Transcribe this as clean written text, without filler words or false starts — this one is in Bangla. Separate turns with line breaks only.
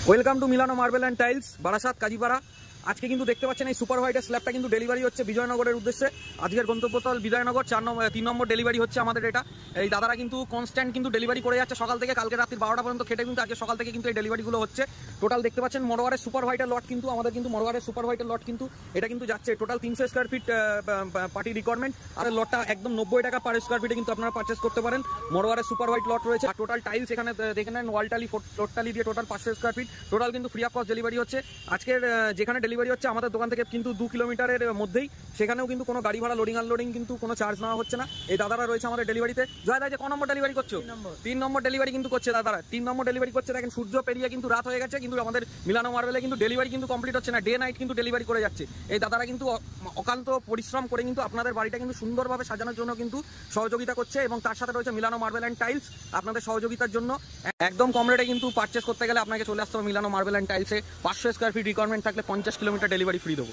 ওয়েলকাম টু মিলানো marble and tiles, Barasat, Kazipara. আজকে কিন্তু দেখতে পাচ্ছেন এই সুপার হোয়াইটের স্ল্যাবটা কিন্তু ডেলিভারি হচ্ছে বিজয়নগরের উদ্দেশ্যে। আজকের গন্তব্যস্থল বিজয়নগর, 3 নম্বর ডেলিভারি হচ্ছে আমাদের এটা। এই দাদারা কিন্তু কনস্ট্যান্ট কিন্তু ডেলিভারি করে যাচ্ছে সকাল থেকে, কালকে রাত্রি 12টা পর্যন্ত খেটে কিন্তু আজকে সকাল থেকে কিন্তু এই ডেলিভারিগুলো হচ্ছে। টোটাল দেখতে পাচ্ছেন মরোয়ারের সুপার হোয়াইটের লট কিন্তু আমাদের কিন্তু মরোয়ারের সুপার হোয়াইটের লট কিন্তু এটা কিন্তু যাচ্ছে total 300 square feet party requirement. আর লটটা একদম 90 টাকা পার স্কোয়ার ফিটে কিন্তু আপনারা পারচেস করতে পারেন। মরোয়ারের সুপার হোয়াইট লট রয়েছে। আর টোটাল টাইলস এখানে দেখে নেন, ওয়াল টালি, ফ্লোর টালি দিয়ে টোটাল 500 স্কোয়ার ফিট টোটাল কিন্তু ফ্রি অফ কস্ট ডেলিভারি হচ্ছে। আজকের যেখানে ডেলিভারি হচ্ছে আমাদের দোকান থেকে কিন্তু 2 কিলোমিটারের মধ্যেই, সেখানেও কিন্তু কোনো গাড়ি ভাড়া, লোডিং আনলোডিং কিন্তু কোনো চার্জ নেওয়া হচ্ছে না। এই দাদারা রয়েছে আমাদের ডেলিভারিতে। জয় দা, যে ক নম্বর ডেলিভারি করছো? 3 নম্বর ডেলিভারি কিন্তু করছে দাদারা, 3 নম্বর ডেলিভারি করছে। দেখেন সূর্য পেরিয়ে কিন্তু রাত হয়ে গেছে, কিন্তু আমাদের মিলানো মার্বেলে কিন্তু ডেলিভারি কিন্তু কমপ্লিট হচ্ছে না, ডে নাইট কিন্তু ডেলিভারি করে যাচ্ছে। এই দাদারা কিন্তু অকান্ত পরিশ্রম করে কিন্তু আপনাদের বাড়িটা কিন্তু সুন্দরভাবে সাজানোর জন্য কিন্তু সহযোগিতা করছে, এবং তার সাথে রয়েছে মিলানো মার্বেল অ্যান্ড টাইলস আপনাদের সহযোগিতার জন্য। একদম কম রেটে কিন্তু পারচেস করতে গেলে আপনাকে চলে আসতে হবে মিলানো মার্বেল অ্যান্ড টাইলসে। 500 স্কোয়ার ফিট রিকোয়ারমেন্ট থাকলে 50 কিলোমিটার ডেলিভারি ফ্রি দেবো।